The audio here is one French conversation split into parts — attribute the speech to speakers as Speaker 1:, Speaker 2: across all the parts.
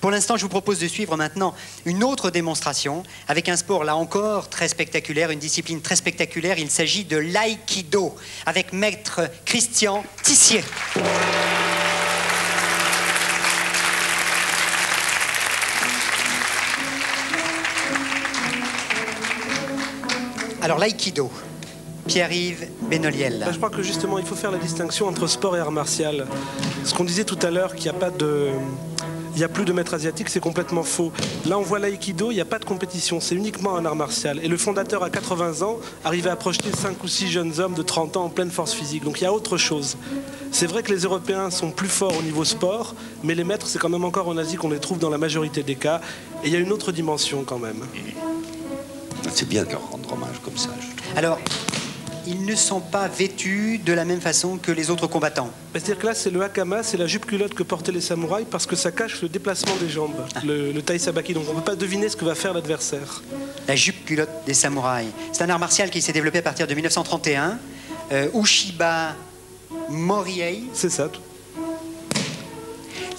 Speaker 1: Pour l'instant, je vous propose de suivre maintenant une autre démonstration avec un sport, là encore, très spectaculaire, une discipline très spectaculaire. Il s'agit de l'aïkido avec maître Christian Tissier. Alors l'aïkido, Pierre-Yves Benoliel.
Speaker 2: Je crois que justement, il faut faire la distinction entre sport et art martial. Ce qu'on disait tout à l'heure, qu'il n'y a pas de... Il n'y a plus de maître asiatique, c'est complètement faux. Là, on voit l'aïkido, il n'y a pas de compétition, c'est uniquement un art martial. Et le fondateur, à 80 ans, arrivait à projeter 5 ou 6 jeunes hommes de 30 ans en pleine force physique. Donc il y a autre chose. C'est vrai que les Européens sont plus forts au niveau sport, mais les maîtres, c'est quand même encore en Asie qu'on les trouve dans la majorité des cas. Et il y a une autre dimension quand même.
Speaker 3: C'est bien de leur rendre hommage comme ça, je trouve.
Speaker 1: Alors, ils ne sont pas vêtus de la même façon que les autres combattants.
Speaker 2: C'est-à-dire que là, c'est le hakama, c'est la jupe culotte que portaient les samouraïs parce que ça cache le déplacement des jambes, le tai sabaki. Donc on ne peut pas deviner ce que va faire l'adversaire.
Speaker 1: La jupe culotte des samouraïs. C'est un art martial qui s'est développé à partir de 1931. Ushiba Moriei.
Speaker 2: C'est ça.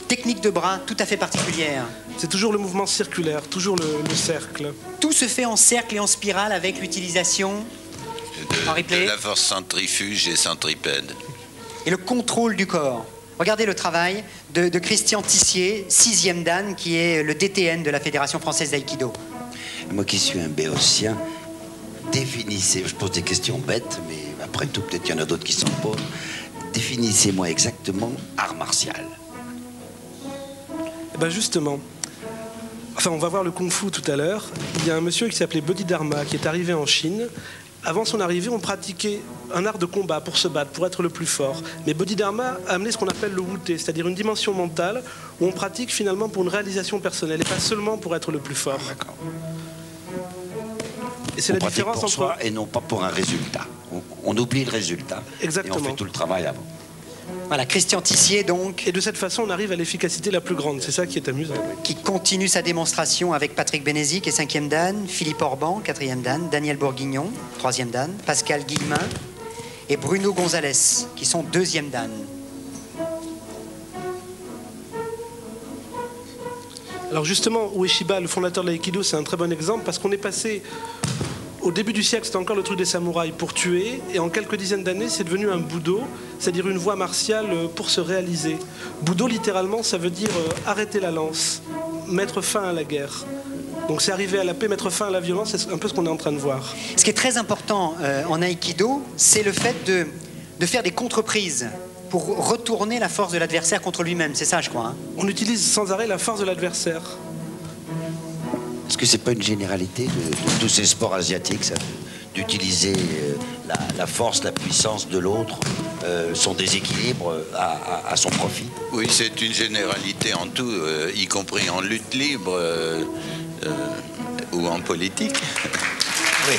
Speaker 1: Technique de bras tout à fait particulière.
Speaker 2: C'est toujours le mouvement circulaire, toujours le cercle.
Speaker 1: Tout se fait en cercle et en spirale avec l'utilisation
Speaker 4: de la force centrifuge et centripède.
Speaker 1: Et le contrôle du corps. Regardez le travail de Christian Tissier, 6e dan, qui est le DTN de la Fédération française d'aïkido.
Speaker 3: Moi qui suis un béotien, définissez, je pose des questions bêtes, mais après tout, peut-être qu'il y en a d'autres qui s'en posent. Définissez-moi exactement art martial.
Speaker 2: Eh ben justement, enfin on va voir le kung-fu tout à l'heure. Il y a un monsieur qui s'appelait Bodhidharma qui est arrivé en Chine. Avant son arrivée, on pratiquait un art de combat pour se battre, pour être le plus fort. Mais Bodhidharma a amené ce qu'on appelle le wuté, c'est-à-dire une dimension mentale où on pratique finalement pour une réalisation personnelle et pas seulement pour être le plus fort.
Speaker 3: D'accord.
Speaker 2: Et c'est la différence
Speaker 3: pour
Speaker 2: entre
Speaker 3: soi et non pas pour un résultat. On oublie le résultat.
Speaker 2: Exactement.
Speaker 3: Et on fait tout le travail avant.
Speaker 1: Voilà, Christian Tissier donc.
Speaker 2: Et de cette façon, on arrive à l'efficacité la plus grande. C'est ça qui est amusant.
Speaker 1: Qui continue sa démonstration avec Patrick Bénézy, qui est 5e dan, Philippe Orban, 4e dan, Daniel Bourguignon, 3e dan, Pascal Guillemin et Bruno Gonzalez, qui sont 2e dan.
Speaker 2: Alors justement, Ueshiba, le fondateur de l'aïkido, c'est un très bon exemple parce qu'on est passé... Au début du siècle, c'était encore le truc des samouraïs pour tuer, et en quelques dizaines d'années, c'est devenu un budo, c'est-à-dire une voie martiale pour se réaliser. Budo, littéralement, ça veut dire arrêter la lance, mettre fin à la guerre. Donc c'est arriver à la paix, mettre fin à la violence, c'est un peu ce qu'on est en train de voir.
Speaker 1: Ce qui est très important en aïkido, c'est le fait de faire des contreprises pour retourner la force de l'adversaire contre lui-même. C'est ça, je crois. Hein.
Speaker 2: On utilise sans arrêt la force de l'adversaire.
Speaker 3: Est-ce que c'est pas une généralité de tous ces sports asiatiques, d'utiliser la force, la puissance de l'autre, son déséquilibre à son profit?
Speaker 4: Oui, c'est une généralité en tout, y compris en lutte libre ou en politique.
Speaker 1: Oui.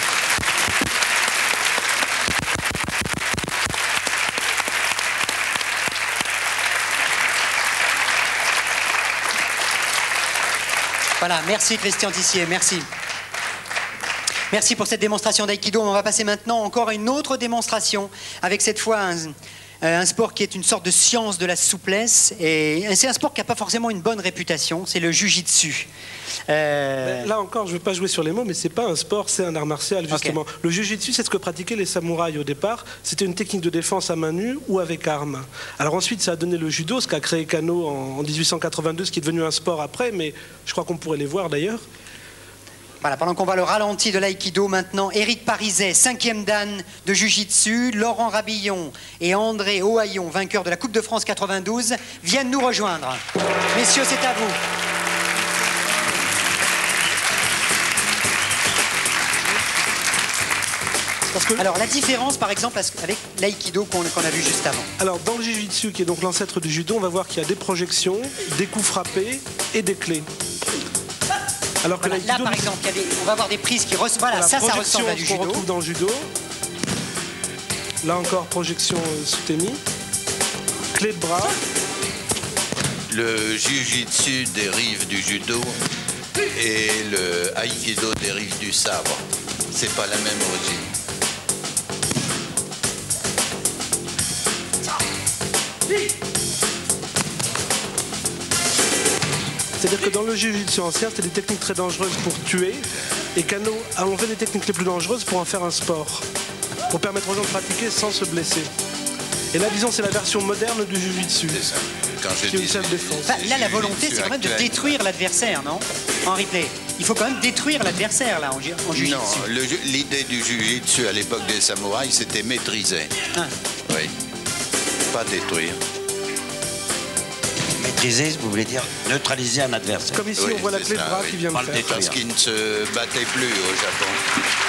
Speaker 1: Voilà, merci Christian Tissier, merci. Merci pour cette démonstration d'aïkido. On va passer maintenant encore à une autre démonstration, avec cette fois un sport qui est une sorte de science de la souplesse. Et c'est un sport qui n'a pas forcément une bonne réputation, c'est le jujitsu.
Speaker 2: Là encore, je ne veux pas jouer sur les mots, mais ce n'est pas un sport, c'est un art martial, justement. Okay. Le jujitsu, c'est ce que pratiquaient les samouraïs au départ. C'était une technique de défense à main nue ou avec armes. Alors ensuite, ça a donné le judo, ce qu'a créé Kano en 1882, ce qui est devenu un sport après, mais je crois qu'on pourrait les voir d'ailleurs.
Speaker 1: Voilà, pendant qu'on voit le ralenti de l'aïkido, maintenant, Éric Pariset, 5e dan de Jiu-Jitsu, Laurent Rabillon et André Ohaillon, vainqueurs de la Coupe de France 92, viennent nous rejoindre. Messieurs, c'est à vous. Alors, la différence, par exemple, avec l'aïkido qu'on a vu juste avant.
Speaker 2: Alors, dans le Jiu-Jitsu, qui est donc l'ancêtre du judo, on va voir qu'il y a des projections, des coups frappés et des clés. Alors que
Speaker 1: voilà, là, par exemple, on va avoir des prises qui ressemblent. Voilà, ça ressemble à du judo.
Speaker 2: On retrouve dans le judo. Là encore, projection soutenu. Clé de bras.
Speaker 4: Le jiu-jitsu dérive du judo et le aïkido dérive du sabre. C'est pas la même origine.
Speaker 2: C'est-à-dire que dans le jiu-jitsu ancien, c'était des techniques très dangereuses pour tuer, et Kano a enlevé les techniques les plus dangereuses pour en faire un sport, pour permettre aux gens de pratiquer sans se blesser. Et là, disons, c'est la version moderne du jiu-jitsu.
Speaker 4: C'est ça. Quand je
Speaker 2: Qui est une
Speaker 4: dis
Speaker 2: self-défense.
Speaker 1: Enfin, là, la volonté, c'est quand même de détruire l'adversaire, non? En replay. Il faut quand même détruire l'adversaire, là, en jiu-jitsu.
Speaker 4: Non, l'idée du jiu-jitsu à l'époque des samouraïs, c'était maîtriser.
Speaker 1: Ah.
Speaker 4: Oui. Pas détruire.
Speaker 3: Maîtriser, vous voulez dire neutraliser un adversaire.
Speaker 2: Comme ici,
Speaker 4: Oui,
Speaker 2: on voit la
Speaker 4: c'est
Speaker 2: clé de
Speaker 4: ça,
Speaker 2: bras
Speaker 4: oui.
Speaker 2: qui vient de
Speaker 3: Pas le
Speaker 2: faire.
Speaker 3: détruire.
Speaker 4: Parce qu'ils ne se battaient plus au Japon.